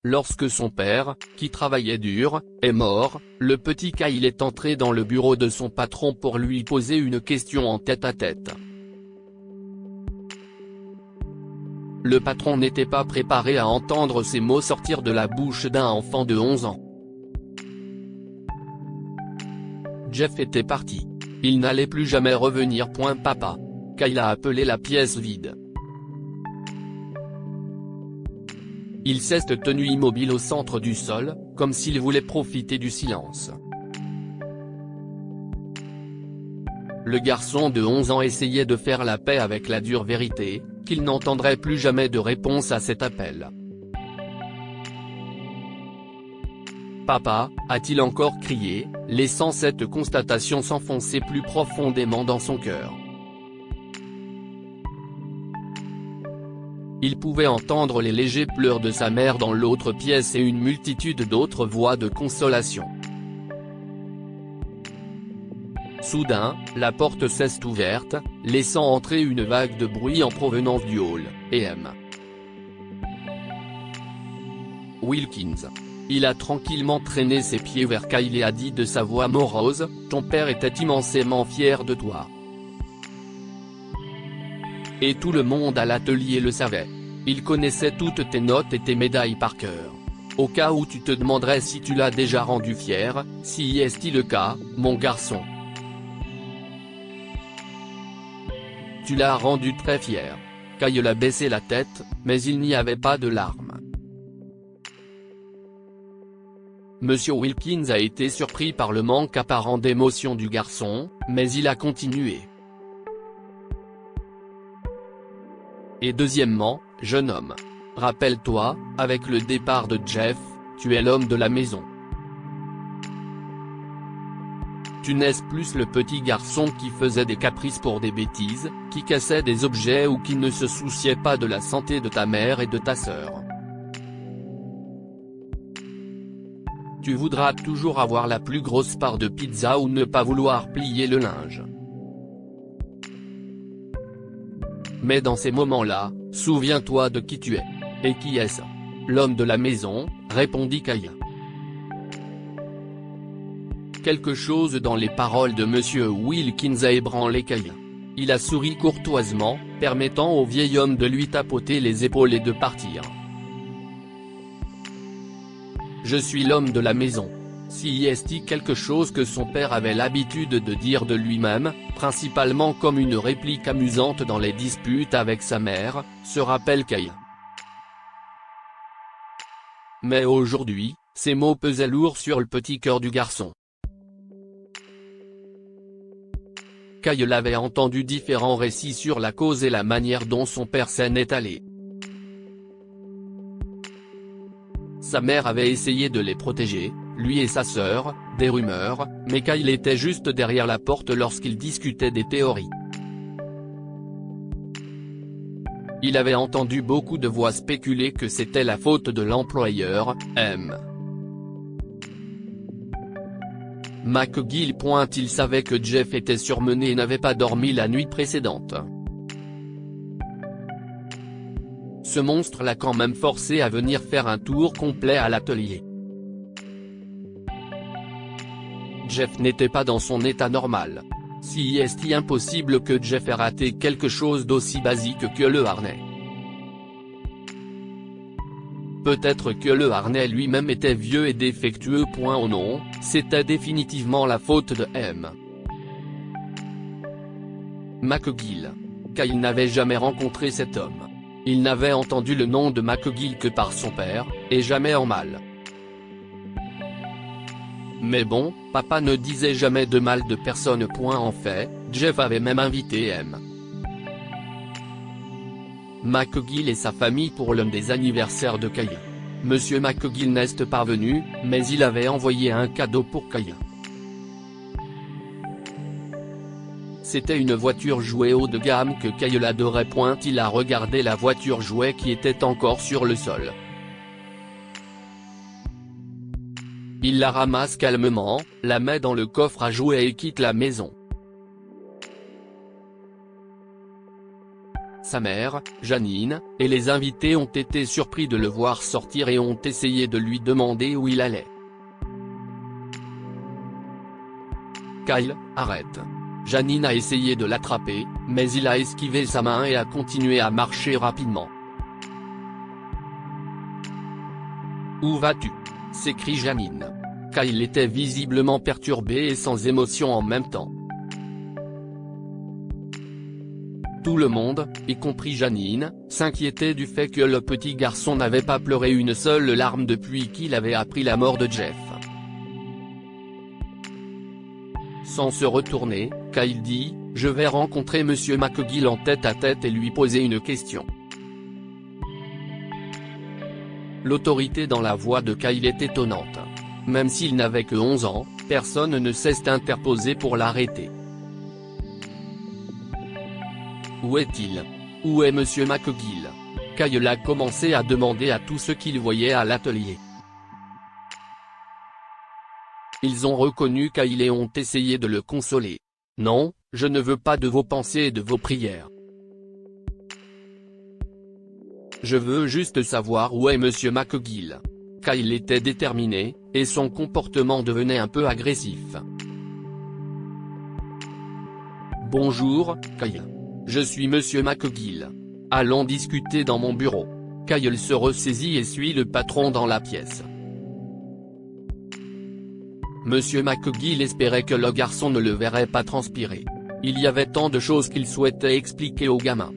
Lorsque son père, qui travaillait dur, est mort, le petit Kyle est entré dans le bureau de son patron pour lui poser une question en tête-à-tête. Le patron n'était pas préparé à entendre ces mots sortir de la bouche d'un enfant de 11 ans. Jeff était parti. Il n'allait plus jamais revenir. Papa. Kyle a appelé la pièce vide. Il s'est tenu immobile au centre du sol, comme s'il voulait profiter du silence. Le garçon de 11 ans essayait de faire la paix avec la dure vérité, qu'il n'entendrait plus jamais de réponse à cet appel. Papa, a-t-il encore crié, laissant cette constatation s'enfoncer plus profondément dans son cœur. Il pouvait entendre les légers pleurs de sa mère dans l'autre pièce et une multitude d'autres voix de consolation. Soudain, la porte s'est ouverte, laissant entrer une vague de bruit en provenance du hall, et M. Wilkins. Il a tranquillement traîné ses pieds vers Kyle et a dit de sa voix morose, « Ton père était immensément fier de toi. » Et tout le monde à l'atelier le savait. Il connaissait toutes tes notes et tes médailles par cœur. Au cas où tu te demanderais si tu l'as déjà rendu fier, si est-il le cas, mon garçon. Tu l'as rendu très fier. Kyle a baissé la tête, mais il n'y avait pas de larmes. Monsieur Wilkins a été surpris par le manque apparent d'émotion du garçon, mais il a continué. Et deuxièmement, jeune homme. Rappelle-toi, avec le départ de Jeff, tu es l'homme de la maison. Tu n'es plus le petit garçon qui faisait des caprices pour des bêtises, qui cassait des objets ou qui ne se souciait pas de la santé de ta mère et de ta sœur. Tu voudras toujours avoir la plus grosse part de pizza ou ne pas vouloir plier le linge. Mais dans ces moments-là, souviens-toi de qui tu es. Et qui est-ce? L'homme de la maison, répondit Kyle. Quelque chose dans les paroles de Monsieur Wilkins a ébranlé Kyle. Il a souri courtoisement, permettant au vieil homme de lui tapoter les épaules et de partir. Je suis l'homme de la maison. Si est-il quelque chose que son père avait l'habitude de dire de lui-même, principalement comme une réplique amusante dans les disputes avec sa mère, se rappelle Kyle. Mais aujourd'hui, ces mots pesaient lourd sur le petit cœur du garçon. Kyle avait entendu différents récits sur la cause et la manière dont son père s'en est allé. Sa mère avait essayé de les protéger, lui et sa sœur, des rumeurs, mais Kyle était juste derrière la porte lorsqu'ils discutaient des théories. Il avait entendu beaucoup de voix spéculer que c'était la faute de l'employeur, M. McGill. Il savait que Jeff était surmené et n'avait pas dormi la nuit précédente. Ce monstre l'a quand même forcé à venir faire un tour complet à l'atelier. Jeff n'était pas dans son état normal. Si est-il impossible que Jeff ait raté quelque chose d'aussi basique que le harnais? Peut-être que le harnais lui-même était vieux et défectueux. Oh non, c'était définitivement la faute de M. McGill. Kyle n'avait jamais rencontré cet homme. Il n'avait entendu le nom de McGill que par son père, et jamais en mal. Mais bon, papa ne disait jamais de mal de personne. En fait, Jeff avait même invité M. McGill et sa famille pour l'un des anniversaires de Kyle. Monsieur McGill n'est pas venu, mais il avait envoyé un cadeau pour Kyle. C'était une voiture jouet haut de gamme que Kyle adorait. Il a regardé la voiture jouet qui était encore sur le sol. Il la ramasse calmement, la met dans le coffre à jouets et quitte la maison. sa mère, Janine, et les invités ont été surpris de le voir sortir et ont essayé de lui demander où il allait. Kyle, arrête. Janine a essayé de l'attraper, mais il a esquivé sa main et a continué à marcher rapidement. Où vas-tu? S'écrie Janine. Kyle était visiblement perturbé et sans émotion en même temps. Tout le monde, y compris Janine, s'inquiétait du fait que le petit garçon n'avait pas pleuré une seule larme depuis qu'il avait appris la mort de Jeff. Sans se retourner, Kyle dit « Je vais rencontrer Monsieur McGill en tête-à-tête et lui poser une question ». L'autorité dans la voix de Kyle est étonnante. Même s'il n'avait que 11 ans, personne ne cesse d'interposer pour l'arrêter. Où est-il? Où est Monsieur McGill? Kyle a commencé à demander à tous ceux qu'il voyait à l'atelier. Ils ont reconnu Kyle et ont essayé de le consoler. « Non, je ne veux pas de vos pensées et de vos prières. Je veux juste savoir où est Monsieur McGill. » Kyle était déterminé, et son comportement devenait un peu agressif. « Bonjour, Kyle. Je suis Monsieur McGill. Allons discuter dans mon bureau. » Kyle se ressaisit et suit le patron dans la pièce. Monsieur McGill espérait que le garçon ne le verrait pas transpirer. Il y avait tant de choses qu'il souhaitait expliquer au gamin.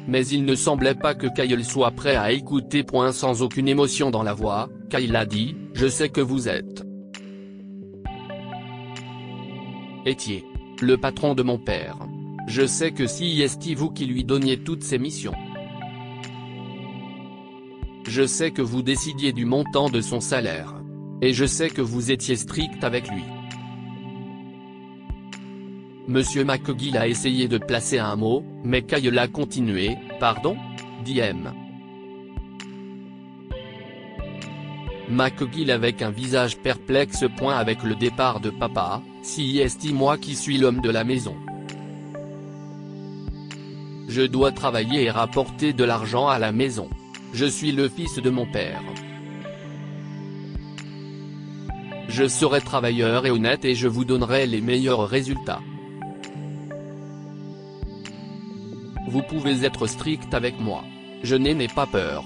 Mais il ne semblait pas que Kyle soit prêt à écouter. Sans aucune émotion dans la voix, Kyle a dit « Je sais que vous êtes étiez le patron de mon père. Je sais que c'est vous qui lui donniez toutes ses missions. Je sais que vous décidiez du montant de son salaire. Et je sais que vous étiez strict avec lui. » Monsieur McGill a essayé de placer un mot, mais Kyle a continué. « Pardon ?» dit M. McGill avec un visage perplexe. Avec le départ de papa, c'est moi qui suis l'homme de la maison. Je dois travailler et rapporter de l'argent à la maison. Je suis le fils de mon père. Je serai travailleur et honnête et je vous donnerai les meilleurs résultats. Vous pouvez être strict avec moi. Je n'ai pas peur.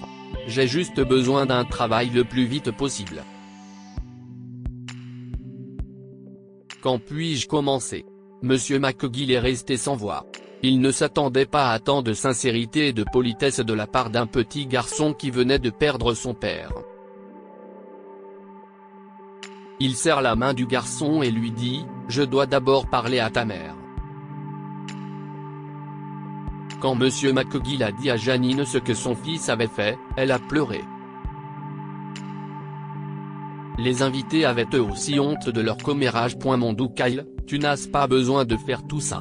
J'ai juste besoin d'un travail le plus vite possible. Quand puis-je commencer? Monsieur McGill est resté sans voix. Il ne s'attendait pas à tant de sincérité et de politesse de la part d'un petit garçon qui venait de perdre son père. Il serre la main du garçon et lui dit « Je dois d'abord parler à ta mère. » Quand Monsieur McGill a dit à Janine ce que son fils avait fait, elle a pleuré. Les invités avaient eux aussi honte de leur commérage. Mon doux Kyle, tu n'as pas besoin de faire tout ça.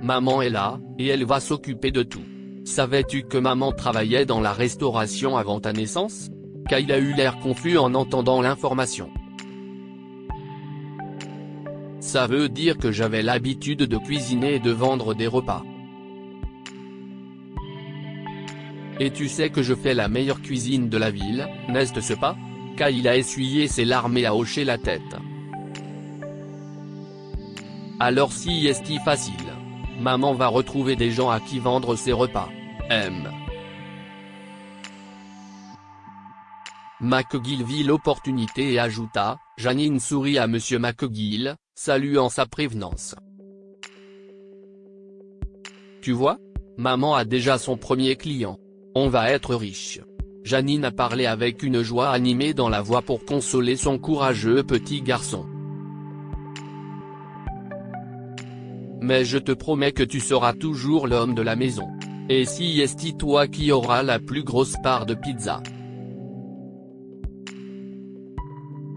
Maman est là, et elle va s'occuper de tout. Savais-tu que maman travaillait dans la restauration avant ta naissance? Kyle a eu l'air confus en entendant l'information. Ça veut dire que j'avais l'habitude de cuisiner et de vendre des repas. Et tu sais que je fais la meilleure cuisine de la ville, n'est-ce pas? Kyle a essuyé ses larmes et a hoché la tête. Alors c'est facile. Maman va retrouver des gens à qui vendre ses repas. M. McGill vit l'opportunité et ajouta, Janine sourit à Monsieur McGill, saluant sa prévenance. Tu vois? Maman a déjà son premier client. On va être riche. Janine a parlé avec une joie animée dans la voix pour consoler son courageux petit garçon. Mais je te promets que tu seras toujours l'homme de la maison. Et c'est toi qui auras la plus grosse part de pizza.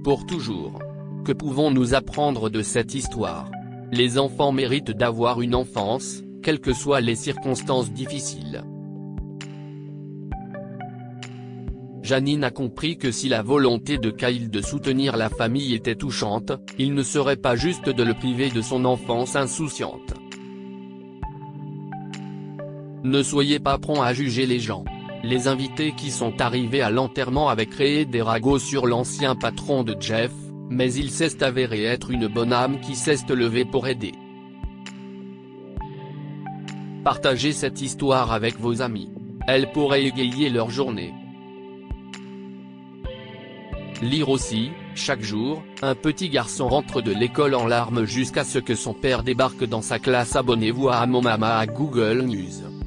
Pour toujours. Que pouvons-nous apprendre de cette histoire? Les enfants méritent d'avoir une enfance, quelles que soient les circonstances difficiles. Janine a compris que si la volonté de Kyle de soutenir la famille était touchante, il ne serait pas juste de le priver de son enfance insouciante. Ne soyez pas prompt à juger les gens. Les invités qui sont arrivés à l'enterrement avaient créé des ragots sur l'ancien patron de Jeff, mais il s'est avéré être une bonne âme qui s'est levée pour aider. Partagez cette histoire avec vos amis. Elle pourrait égayer leur journée. Lire aussi, chaque jour, un petit garçon rentre de l'école en larmes jusqu'à ce que son père débarque dans sa classe. Abonnez-vous à Mon Mama à Google News.